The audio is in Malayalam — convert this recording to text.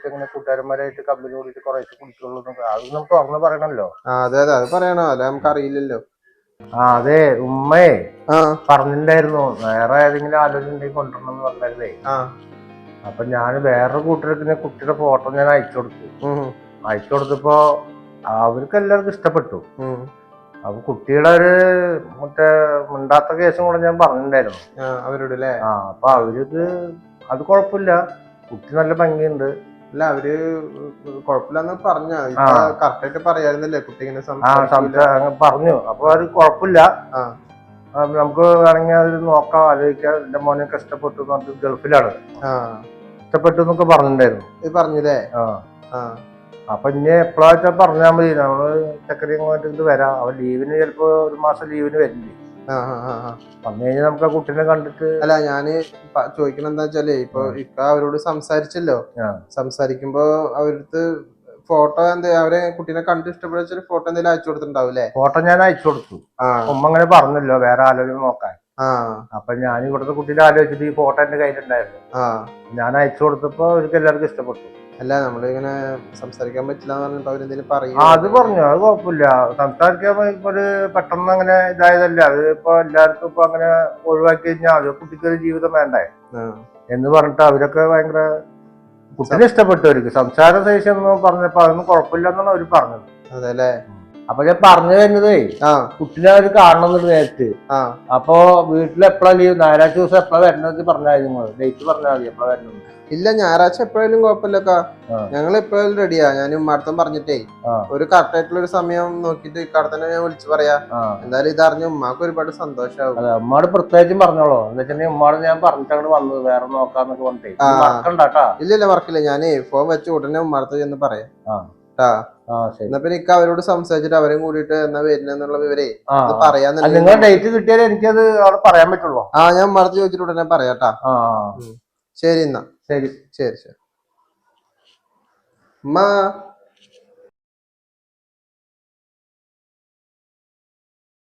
ഇങ്ങനെ കൂട്ടുകാരന്മാരായിട്ട് കമ്പനി കൂടിയിട്ട് കുറേശ്ശെ കുടിക്കുള്ളൂ എന്നൊക്കെ അത് നമുക്ക് തുറന്ന് പറയണല്ലോ. അതെ അതെ അത് പറയണോ അല്ലെ നമുക്ക് അറിയില്ലല്ലോ. അതെ ഉമ്മയെ പറഞ്ഞിട്ടുണ്ടായിരുന്നു വേറെ ഏതെങ്കിലും ആലോചന ഉണ്ടെങ്കിൽ കൊണ്ടുവരണം എന്ന് പറഞ്ഞാലേ. അപ്പൊ ഞാൻ വേറൊരു കൂട്ടർക്ക് കുട്ടിയുടെ ഫോട്ടോ ഞാൻ അയച്ചു കൊടുത്തപ്പോ അവർക്ക് എല്ലാവർക്കും ഇഷ്ടപ്പെട്ടു. അപ്പൊ കുട്ടിയുടെ ഒരു മറ്റേ മിണ്ടാത്ത കേസും കൂടെ ഞാൻ പറഞ്ഞിട്ടുണ്ടായിരുന്നു അവരോട്. അപ്പൊ അവർക്ക് അത് കുഴപ്പമില്ല, കുട്ടി നല്ല ഭംഗിയുണ്ട്. അല്ല അവര് കുഴപ്പമില്ലെന്ന് പറഞ്ഞ കറക്റ്റായിട്ട് പറയാറുന്നല്ലേ കുട്ടി ഇങ്ങനെ പറഞ്ഞു. അപ്പൊ അത് കുഴപ്പമില്ല, നമുക്ക് വേണമെങ്കിൽ അത് നോക്കാം, ആലോചിക്കാം. എന്റെ മോനൊക്കെ ഇഷ്ടപ്പെട്ടു എന്ന് പറഞ്ഞിട്ട് ഗൾഫിലാണ്, ഇഷ്ടപ്പെട്ടു എന്നൊക്കെ പറഞ്ഞിട്ടുണ്ടായിരുന്നു. പറഞ്ഞില്ലേ? അപ്പൊ ഇനി എപ്പോഴാച്ചാ പറഞ്ഞാൽ മതി, നമ്മള് ചക്കരയും കൊണ്ട് വരാം. അവൻ ലീവിന് ചിലപ്പോ 1 മാസം ലീവിന് വരില്ലേ, വന്നു കഴിഞ്ഞാൽ നമുക്ക് ആ കുട്ടീനെ കണ്ടിട്ട്. അല്ല ഞാന് ചോദിക്കണ എന്താ വെച്ചാല് ഇപ്പൊ അവരോട് സംസാരിച്ചല്ലോ, സംസാരിക്കുമ്പോ അവരടുത്ത് ഫോട്ടോ അവരെ കുട്ടീനെ കണ്ട് ഇഷ്ടപ്പെടുന്ന ഫോട്ടോ എന്തെങ്കിലും അയച്ചു കൊടുത്തിട്ടുണ്ടാവൂലേ? ഫോട്ടോ ഞാൻ അയച്ചു കൊടുത്തു. ഉമ്മ അങ്ങനെ പറഞ്ഞല്ലോ വേറെ ആലോചന നോക്കാൻ. അപ്പൊ ഞാൻ ഇവിടുത്തെ കുട്ടീനെ ആലോചിച്ചിട്ട് ഈ ഫോട്ടോ എന്റെ കയ്യിലുണ്ടായിരുന്നു, ഞാൻ അയച്ചു കൊടുത്തപ്പോ അവർക്ക് എല്ലാവർക്കും ഇഷ്ടപ്പെട്ടു. അല്ല നമ്മളിങ്ങനെ സംസാരിക്കാൻ പറ്റില്ല എന്ന് പറഞ്ഞിട്ട് അവരെന്തെങ്കിലും പറയും? അത് പറഞ്ഞു, അത് കുഴപ്പമില്ല. സംസാരിക്കാൻ ഒരു പെട്ടെന്ന് അങ്ങനെ ഇതായതല്ല, അത് ഇപ്പൊ എല്ലാവർക്കും ഇപ്പൊ അങ്ങനെ ഒഴിവാക്കി കഴിഞ്ഞാൽ അത് കുട്ടിക്ക് ഒരു ജീവിതം വേണ്ടേ എന്ന് പറഞ്ഞിട്ട് അവരൊക്കെ ഭയങ്കര കുട്ടീനെ ഇഷ്ടപ്പെട്ടു. അവർക്ക് സംസാര ശേഷി എന്ന് പറഞ്ഞപ്പോ അതൊന്നും കുഴപ്പമില്ല എന്നാണ് അവര് പറഞ്ഞത്. അതെല്ലേ? അപ്പൊ ഞാൻ പറഞ്ഞു വരുന്നതേ കുട്ടീനെ അവര് കാണണമെന്ന് നേരിട്ട്. അപ്പൊ വീട്ടിൽ എപ്പോഴാ ലീവ്, ഞായറാഴ്ച ദിവസം എപ്പോഴാ വരുന്നത് പറഞ്ഞാൽ ഡേറ്റ് പറഞ്ഞാൽ മതി എപ്പോഴാ വരുന്നത്. ഇല്ല ഞായറാഴ്ച എപ്പോഴായാലും കുഴപ്പമില്ലക്കാ, ഞങ്ങൾ എപ്പോഴായാലും റെഡിയാ. ഞാൻ ഉമ്മാടത്തും പറഞ്ഞിട്ടേ ഒരു കറക്റ്റ് ആയിട്ടുള്ള ഒരു സമയം നോക്കിട്ട് ഇക്കാടെ തന്നെ ഞാൻ വിളിച്ചു പറയാ. എന്തായാലും ഇതറിഞ്ഞ ഉമ്മാക്ക് ഒരുപാട് സന്തോഷാവും. അതെ ഉമ്മാട് പ്രത്യേകിച്ചും പറഞ്ഞോളൂ, എന്താ വെച്ചിട്ടുണ്ടെങ്കിൽ ഉമ്മാട് ഞാൻ പറഞ്ഞിട്ടാണ് വന്നത് വേറെ നോക്കാന്നൊക്കെ പറഞ്ഞിട്ടേ. ഇല്ല വർക്കില്ല, ഞാനേ ഫോൺ വെച്ച് ഉടനെ ഉമ്മാടത്ത് ചെന്ന് പറയാം. എന്നാ പിന്നെ ഇക്ക അവരോട് സംസാരിച്ചിട്ട് അവരും കൂടിയിട്ട് എന്നാ വരുന്നുള്ള വിവരേ പറയാന്ന്. നിങ്ങൾ ഡേറ്റ് കിട്ടിയാലേ എനിക്കത് അവിടെ പറയാൻ പറ്റുള്ളൂ. ഞാൻ ഉമ്മാടത്ത് ചോദിച്ചിട്ട് ഉടനെ പറയാട്ടാ. ശരി എന്നാ. ശരി. ഉമ്മ